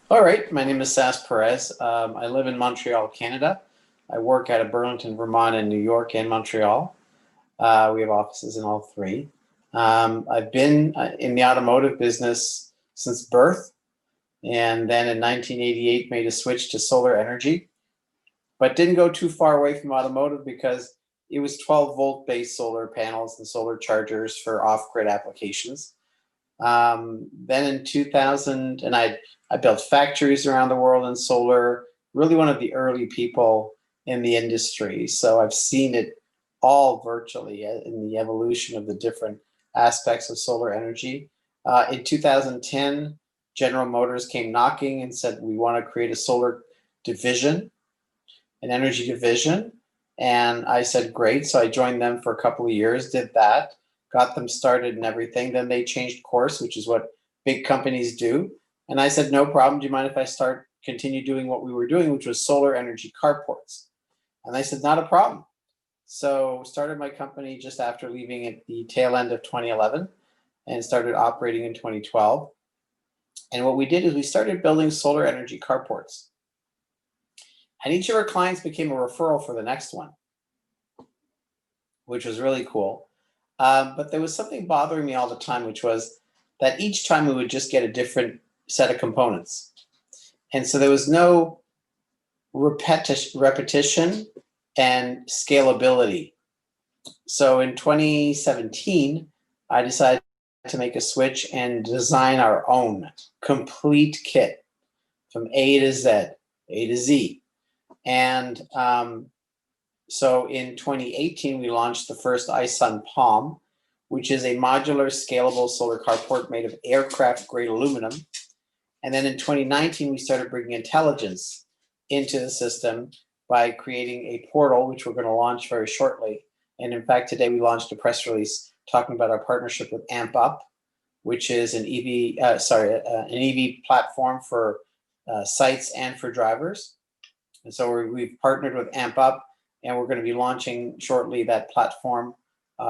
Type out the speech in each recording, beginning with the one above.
All right, my name is Sass Perez. I live in Montreal, Canada. I work out of Burlington, Vermont, and New York and Montreal. We have offices in all three. I've been in the automotive business since birth, and then in 1988 made a switch to solar energy, but didn't go too far away from automotive because it was 12-volt based solar panels and solar chargers for off-grid applications. Then in 2000, and I built factories around the world in solar, really one of the early people in the industry. So I've seen it all virtually in the evolution of the different aspects of solar energy. In 2010, General Motors came knocking and said, we want to create a solar division, an energy division. And I said, great. So I joined them for a couple of years, did that, got them started and everything. Then they changed course, which is what big companies do. And I said, no problem. Do you mind if I continue doing what we were doing, which was solar energy carports? And they said, not a problem. So started my company just after leaving at the tail end of 2011 and started operating in 2012. And what we did is we started building solar energy carports. And each of our clients became a referral for the next one, which was really cool. But there was something bothering me all the time, which was that each time we would just get a different set of components. And so there was no repetition and scalability. So in 2017, I decided to make a switch and design our own complete kit from A to Z, A to Z. And so in 2018, we launched the first iSUn Palm, which is a modular, scalable solar carport made of aircraft-grade aluminum. And then in 2019, we started bringing intelligence into the system by creating a portal, which we're going to launch very shortly. And in fact, today we launched a press release talking about our partnership with Amp Up, which is an EV platform for sites and for drivers. And so we've partnered with Amp Up, and we're going to be launching shortly that platform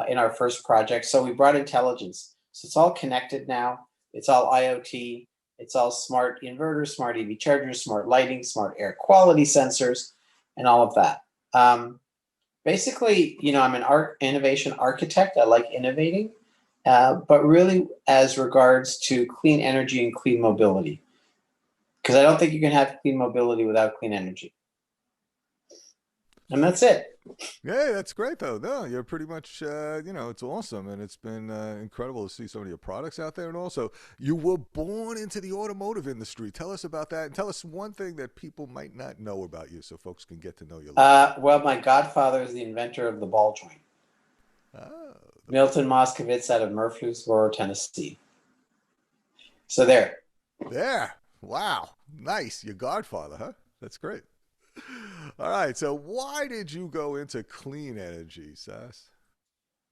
in our first project. So we brought intelligence. So it's all connected now. It's all IoT. It's all smart inverters, smart EV chargers, smart lighting, smart air quality sensors, and all of that. Basically, I'm an innovation architect. I like innovating, but really as regards to clean energy and clean mobility, because I don't think you can have clean mobility without clean energy. And that's it. Yeah, that's great though. No, you're pretty much, it's awesome, and it's been incredible to see some of your products out there. And also, you were born into the automotive industry. Tell us about that, and tell us one thing that people might not know about you, so folks can get to know you a little bit. Well, my godfather is the inventor of the ball joint, Oh, the Milton ball. Moskovitz out of Murfreesboro, Tennessee. So there. There. Wow. Nice. Your godfather, huh? That's great. All right. So, why did you go into clean energy, Sass?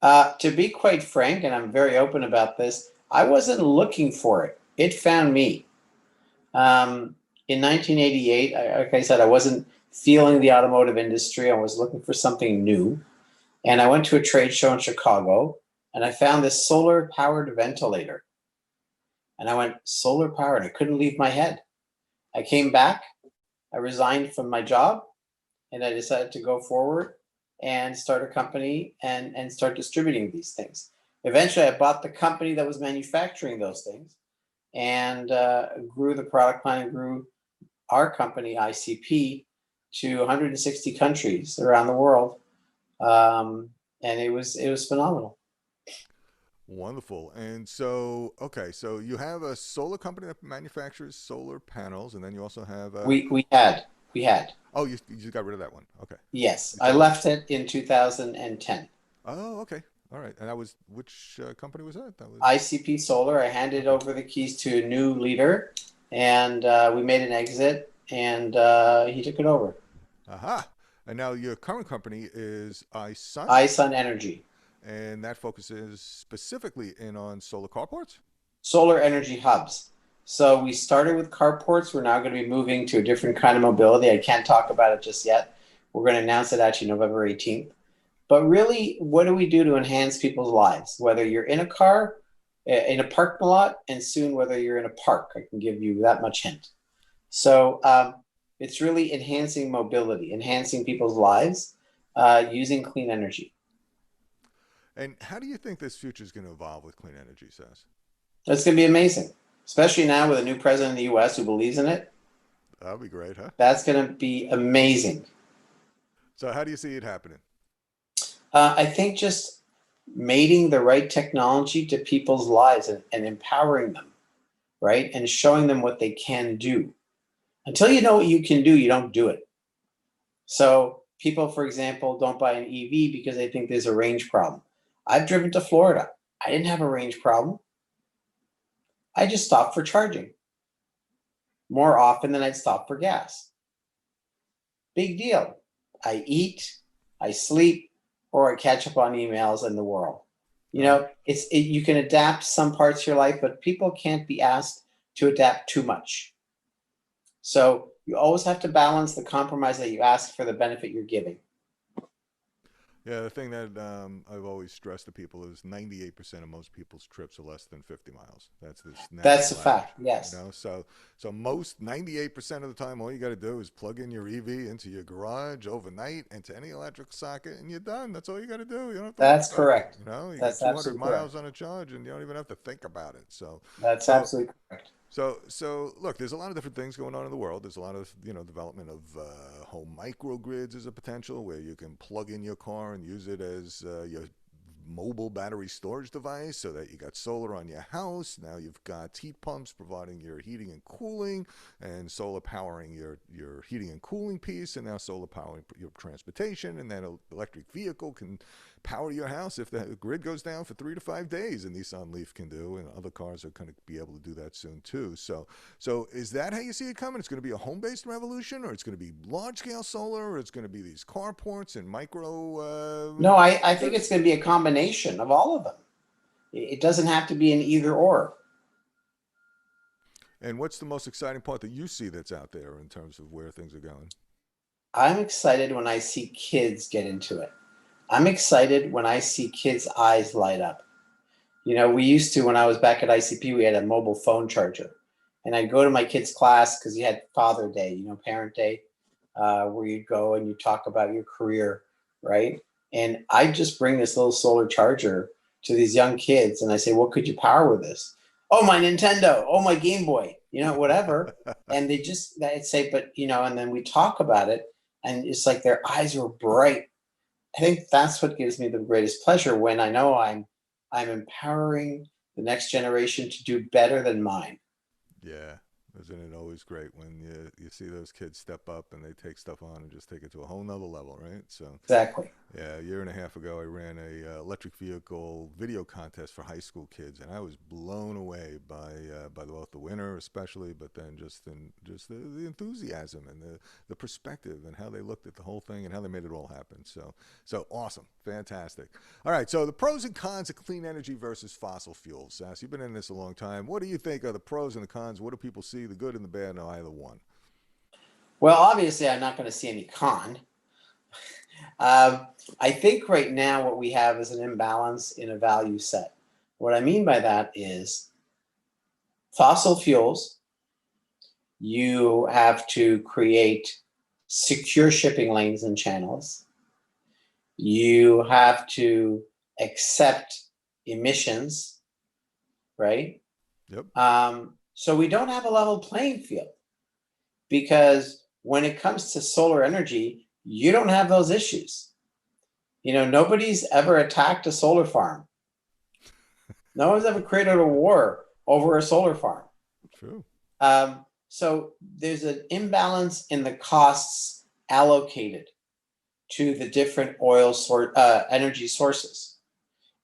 To be quite frank, and I'm very open about this, I wasn't looking for it. It found me. In 1988, like I said, I wasn't feeling the automotive industry. I was looking for something new. And I went to a trade show in Chicago, and I found this solar powered ventilator. And I went, solar powered. I couldn't leave my head. I came back, I resigned from my job, and I decided to go forward and start a company and start distributing these things. Eventually, I bought the company that was manufacturing those things and grew the product line and grew our company, ICP, to 160 countries around the world. And it was phenomenal. Wonderful. And so, okay, so you have a solar company that manufactures solar panels, and then you also have a. We had. Oh, you just got rid of that one. Okay. Yes, You I sold it. left it in 2010. Oh, okay. All right. And that was which company was that? That was. ICP Solar. I handed Okay. over the keys to a new leader, and we made an exit, and he took it over. Aha. And now your current company is iSun, iSun Energy, and that focuses specifically in on solar carports. solar energy hubs. So we started with carports. We're now going to be moving to a different kind of mobility. I can't talk about it just yet. We're going to announce it actually November 18th. But really, what do we do to enhance people's lives? Whether you're in a car, in a parking lot, and soon whether you're in a park, I can give you that much hint. So it's really enhancing mobility, enhancing people's lives using clean energy. And how do you think this future is going to evolve with clean energy, Sass? It's going to be amazing, especially now with a new president in the U.S. who believes in it. That'll be great, huh? That's going to be amazing. So how do you see it happening? I think just mating the right technology to people's lives and empowering them, right? And showing them what they can do. Until you know what you can do, you don't do it. So people, for example, don't buy an EV because they think there's a range problem. I've driven to Florida. I didn't have a range problem. I just stopped for charging more often than I'd stop for gas. Big deal. I eat, I sleep, or I catch up on emails in the world. You Right. know, you can adapt some parts of your life, but people can't be asked to adapt too much. So you always have to balance the compromise that you ask for the benefit you're giving. Yeah, the thing that I've always stressed to people is 98% of most people's trips are less than 50 miles. That's this That's a national average, fact. Yes, So most 98% of the time, all you got to do is plug in your EV into your garage overnight into any electric socket, and you're done. That's all you got to do. You don't have to worry that's about it. correct. You get That's 200 absolutely correct. miles on a charge, and you don't even have to think about it. That's So absolutely correct. look, there's a lot of different things going on in the world. There's a lot of development of home microgrids as a potential where you can plug in your car and use it as your mobile battery storage device, so that you got solar on your house. Now you've got heat pumps providing your heating and cooling, and solar powering your heating and cooling piece, and now solar powering your transportation, and then an electric vehicle can power your house if the grid goes down for 3 to 5 days, and Nissan Leaf can do, and other cars are going to be able to do that soon too. So is that how you see it coming? It's going to be a home-based revolution, or it's going to be large-scale solar, or it's going to be these carports and micro No, I think it's grids? going to be a combination of all of them. It doesn't have to be an either or. And what's the most exciting part that you see that's out there in terms of where things are going? I'm excited when I see kids get into it. I'm excited when I see kids' eyes light up. You know, we used to, when I was back at ICP, we had a mobile phone charger. And I'd go to my kids' class because you had Father Day, Parent Day, where you'd go and you talk about your career, right? And I just bring this little solar charger to these young kids and I say, what could you power with this? Oh, my Nintendo. Oh, my Game Boy, whatever. And they'd say, but, and then we talk about it and it's like their eyes were bright. I think that's what gives me the greatest pleasure when I know I'm empowering the next generation to do better than mine. Yeah. Isn't it always great when you see those kids step up and they take stuff on and just take it to a whole nother level, right? So Exactly. yeah, a year and a half ago, I ran a electric vehicle video contest for high school kids, and I was blown away by both the winner, especially, but then just the enthusiasm and the perspective and how they looked at the whole thing and how they made it all happen. So awesome, fantastic. All right, so the pros and cons of clean energy versus fossil fuels. Sass, you've been in this a long time. What do you think are the pros and the cons? What do people see, the good and the bad in either one? Well, obviously, I'm not going to see any con. I think right now what we have is an imbalance in a value set. What I mean by that is fossil fuels, you have to create secure shipping lanes and channels. You have to accept emissions, right? Yep. So we don't have a level playing field because when it comes to solar energy, you don't have those issues. Nobody's ever attacked a solar farm. No one's ever created a war over a solar farm. True. So there's an imbalance in the costs allocated to the different energy sources.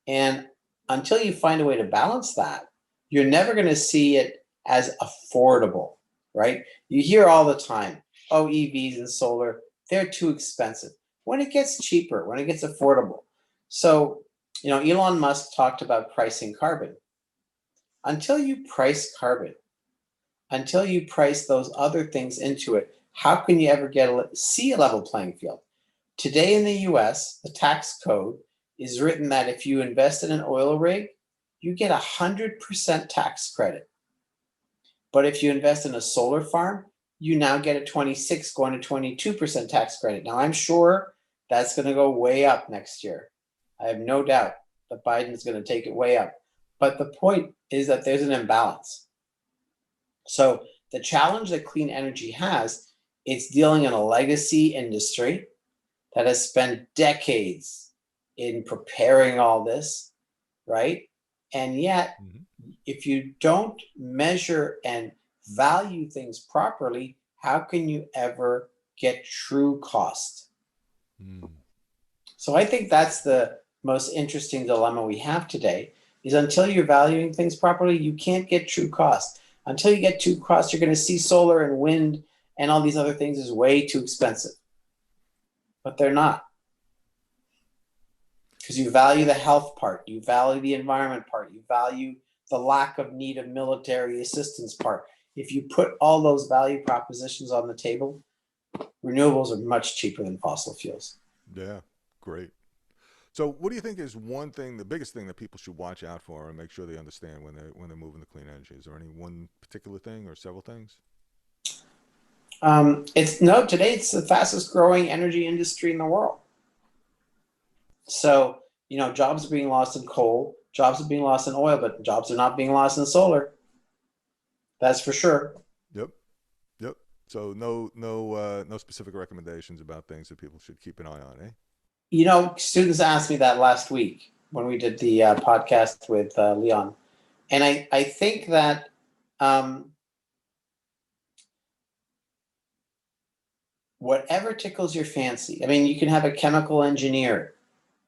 And until you find a way to balance that, you're never going to see it as affordable, right? You hear all the time, oh, EVs and solar, they're too expensive. When it gets cheaper, when it gets affordable. So, Elon Musk talked about pricing carbon. Until you price carbon, until you price those other things into it, how can you ever see a level playing field? Today in the US, the tax code is written that if you invest in an oil rig, you get 100% tax credit. But if you invest in a solar farm, you now get a 26 going to 22% tax credit. Now, I'm sure that's going to go way up next year. I have no doubt that Biden's going to take it way up. But the point is that there's an imbalance. So the challenge that clean energy has, it's dealing in a legacy industry that has spent decades in preparing all this, right? And yet, if you don't measure and value things properly, how can you ever get true cost? So I think that's the most interesting dilemma we have today, is until you're valuing things properly, you can't get true cost. Until you get true cost, you're going to see solar and wind and all these other things is way too expensive. But they're not. Because you value the health part, you value the environment part, you value the lack of need of military assistance part. If you put all those value propositions on the table, renewables are much cheaper than fossil fuels. Yeah, great. So what do you think is one thing, the biggest thing that people should watch out for and make sure they understand when they're moving to clean energy? Is there any one particular thing or several things? Today it's the fastest growing energy industry in the world. So, jobs are being lost in coal, jobs are being lost in oil, but jobs are not being lost in solar. That's for sure. Yep. So no specific recommendations about things that people should keep an eye on, eh? Students asked me that last week when we did the podcast with Leon. And I think that whatever tickles your fancy. I mean, you can have a chemical engineer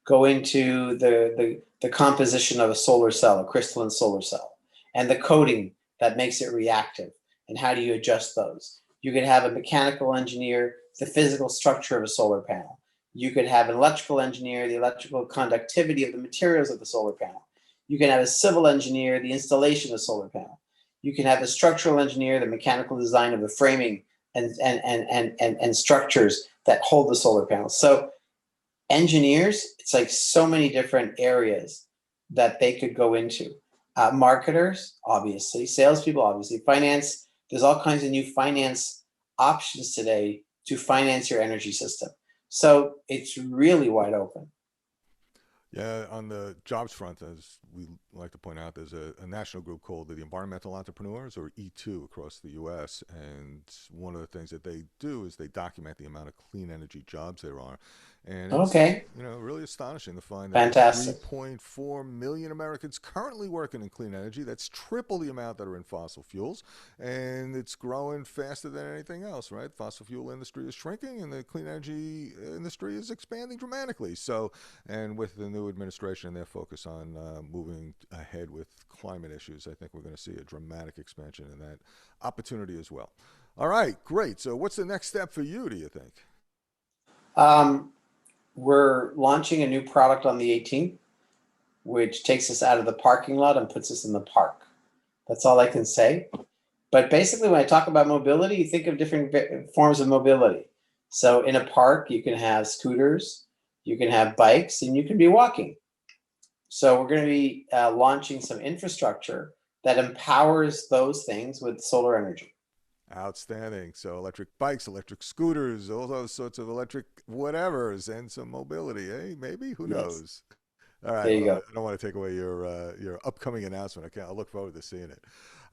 go into the composition of a solar cell, a crystalline solar cell, and the coating that makes it reactive, and how do you adjust those. You could have a mechanical engineer, the physical structure of a solar panel. You could have an electrical engineer, the electrical conductivity of the materials of the solar panel. You can have a civil engineer, the installation of the solar panel. You can have a structural engineer, the mechanical design of the framing and structures that hold the solar panels. So engineers, it's like so many different areas that they could go into. Marketers, obviously, salespeople, obviously, finance. There's all kinds of new finance options today to finance your energy system. So it's really wide open. Yeah, on the jobs front, as we like to point out, there's a national group called the Environmental Entrepreneurs, or E2, across the U.S. And one of the things that they do is they document the amount of clean energy jobs there are. And it's, Okay. really astonishing to find that Fantastic. 3.4 million Americans currently working in clean energy. That's triple the amount that are in fossil fuels. And it's growing faster than anything else, right? Fossil fuel industry is shrinking and the clean energy industry is expanding dramatically. So, and with the new administration and their focus on moving ahead with climate issues, I think we're going to see a dramatic expansion in that opportunity as well. All right, great. So what's the next step for you, do you think? We're launching a new product on the 18th, which takes us out of the parking lot and puts us in the park. That's all I can say. But basically, when I talk about mobility, you think of different forms of mobility. So in a park, you can have scooters, you can have bikes, and you can be walking. So we're going to be launching some infrastructure that empowers those things with solar energy. Outstanding. So electric bikes, electric scooters, all those sorts of electric whatevers, and some mobility, eh? Maybe? Who knows? Yes. All right. There you Well, go. I don't want to take away your upcoming announcement. I'll look forward to seeing it.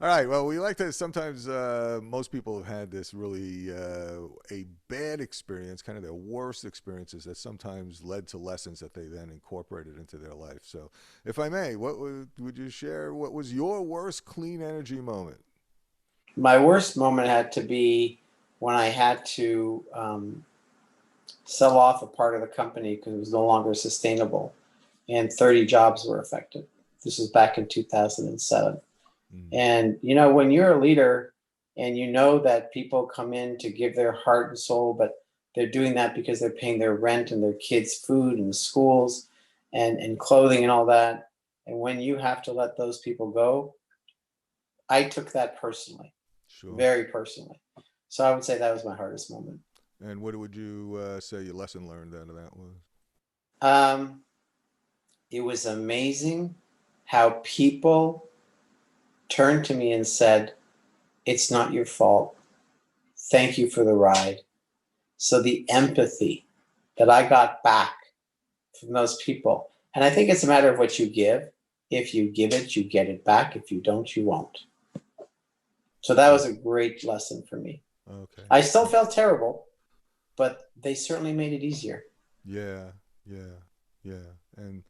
All right. Well, we like to sometimes, most people have had this really a bad experience, kind of their worst experiences that sometimes led to lessons that they then incorporated into their life. So, if I may, what would you share? What was your worst clean energy moment? My worst moment had to be when I had to sell off a part of the company because it was no longer sustainable, and 30 jobs were affected. This was back in 2007. And when you're a leader and you know that people come in to give their heart and soul, but they're doing that because they're paying their rent and their kids' food and schools and clothing and all that. And when you have to let those people go, I took that personally, Sure. very personally. So I would say that was my hardest moment. And what would you say your lesson learned out of that was? Um, it was amazing how people turned to me and said, "It's not your fault. thank you for the ride. So the empathy that I got back from those people, and I think it's a matter of what you give. If you give it, you get it back. If you don't, you won't. So that was a great lesson for me. Okay. I still felt terrible, but they certainly made it easier. Yeah, yeah, yeah. And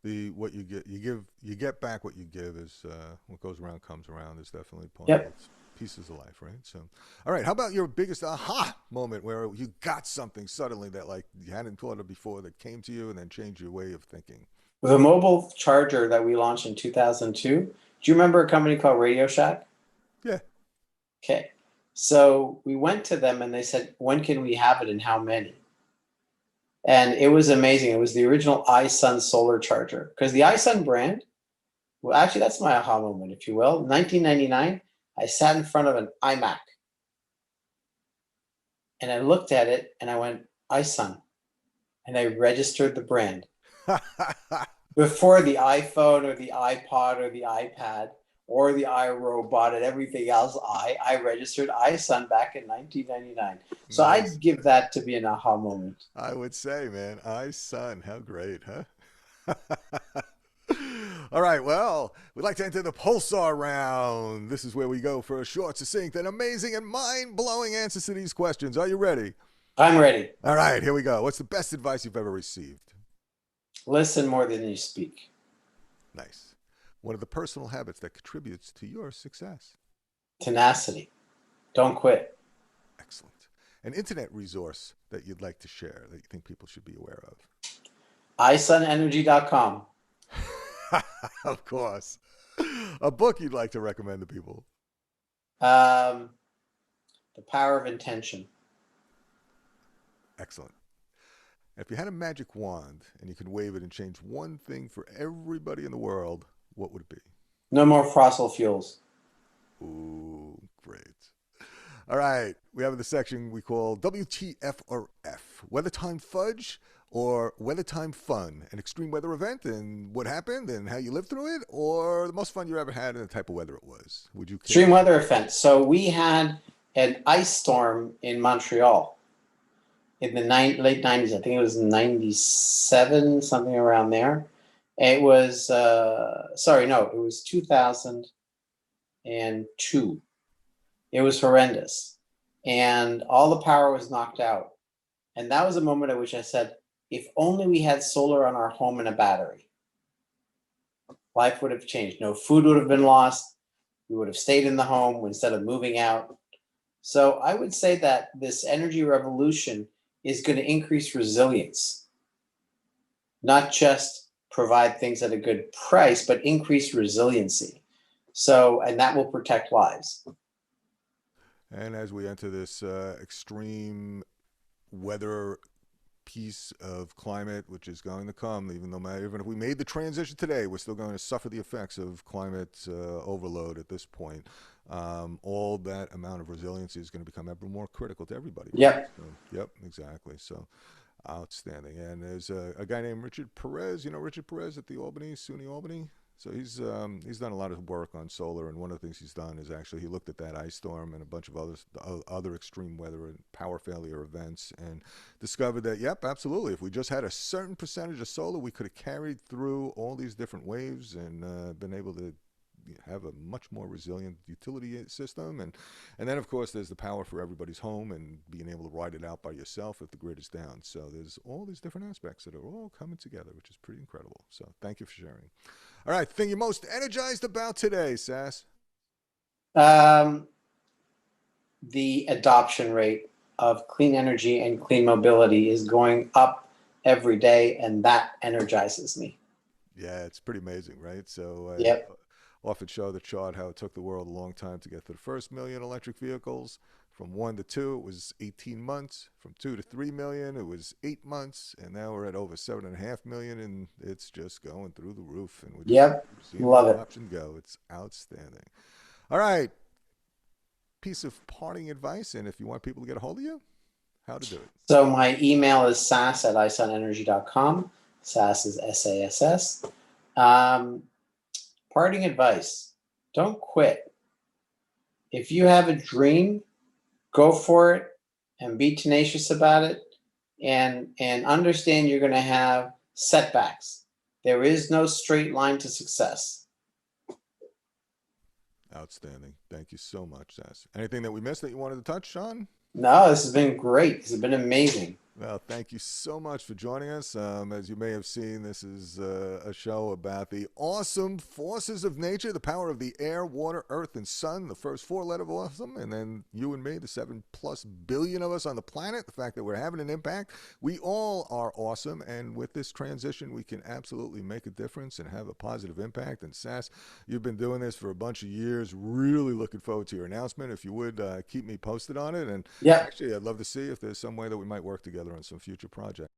the what you get back what you give is what goes around comes around is definitely part of Yep. its pieces of life, right? So, all right. How about your biggest aha moment where you got something suddenly that like you hadn't thought of before that came to you and then changed your way of thinking? The mobile charger that we launched in 2002, do you remember a company called Radio Shack? Yeah. Okay. So we went to them and they said, when can we have it and how many? And it was amazing. It was the original iSUn solar charger. Because the iSUn brand, well, actually, that's my aha moment, if you will. 1999, I sat in front of an iMac and I looked at it and I went, iSUn. And I registered the brand. Before the iPhone or the iPod or the iPad or the iRobot and everything else, I registered iSun back in 1999. So Nice. I'd give that to be an aha moment. I would say, man, iSun, how great, huh? All right, well, we'd like to enter the pulsar round. This is where we go for a short, succinct, and amazing and mind-blowing answers to these questions. Are you ready? I'm ready. All right, here we go. What's the best advice you've ever received? Listen more than you speak. Nice. One of the personal habits that contributes to your success. Tenacity. Don't quit. Excellent. An internet resource that you'd like to share that you think people should be aware of. iSunEnergy.com. Of course. A book you'd like to recommend to people. The Power of Intention. Excellent. If you had a magic wand and you could wave it and change one thing for everybody in the world, what would it be? No more fossil fuels. Ooh, great. All right. We have the section we call WTF or F. Weather time fudge or weather time fun. An extreme weather event and what happened and how you lived through it, or the most fun you ever had and the type of weather it was. Would you care? Extreme weather event. So we had an ice storm in Montreal in the late 90s. I think it was 97, something around there. It was, it was 2002. It was horrendous. And all the power was knocked out. And that was a moment at which I said, if only we had solar on our home and a battery, life would have changed. No food would have been lost. We would have stayed in the home instead of moving out. So I would say that this energy revolution is going to increase resilience, not just provide things at a good price, but increase resiliency. So, and that will protect lives. And as we enter this extreme weather piece of climate, which is going to come, even if we made the transition today, we're still going to suffer the effects of climate overload at this point. All that amount of resiliency is going to become ever more critical to everybody. Right? Yep. So, yep, exactly. So outstanding. And there's a guy named Richard Perez. You know Richard Perez at the SUNY Albany? So he's done a lot of work on solar, and one of the things he's done is actually he looked at that ice storm and a bunch of other extreme weather and power failure events, and discovered that yep, absolutely, if we just had a certain percentage of solar, we could have carried through all these different waves and been able to have a much more resilient utility system. And then of course there's the power for everybody's home and being able to ride it out by yourself if the grid is down. So there's all these different aspects that are all coming together, which is pretty incredible. So thank you for sharing. All right, thing you're most energized about today, Sass? The adoption rate of clean energy and clean mobility is going up every day, and that energizes me. Yeah, it's pretty amazing, right? So Yep. often show the chart how it took the world a long time to get to the first million electric vehicles. From 1 to 2, it was 18 months. From 2 to 3 million, it was 8 months. And now we're at over 7.5 million, and it's just going through the roof. And we're just seeing Love the it. adoption go. It's outstanding. All right. Piece of parting advice, and if you want people to get a hold of you, how to do it. So my email is sass@isunenergy.com. Sass is SASS. Parting advice, don't quit. If you have a dream, go for it and be tenacious about it, and understand you're going to have setbacks. There is no straight line to success. Outstanding. Thank you so much, Sass. Anything that we missed that you wanted to touch on? No, this has been great. This has been amazing. Well, thank you so much for joining us. As you may have seen, this is a show about the awesome forces of nature, the power of the air, water, earth, and sun, the first four letters of awesome, and then you and me, the 7+ billion of us on the planet, the fact that we're having an impact. We all are awesome, and with this transition, we can absolutely make a difference and have a positive impact. And Sass, you've been doing this for a bunch of years. Really looking forward to your announcement. If you would keep me posted on it. And Yep. actually, I'd love to see if there's some way that we might work together on some future projects.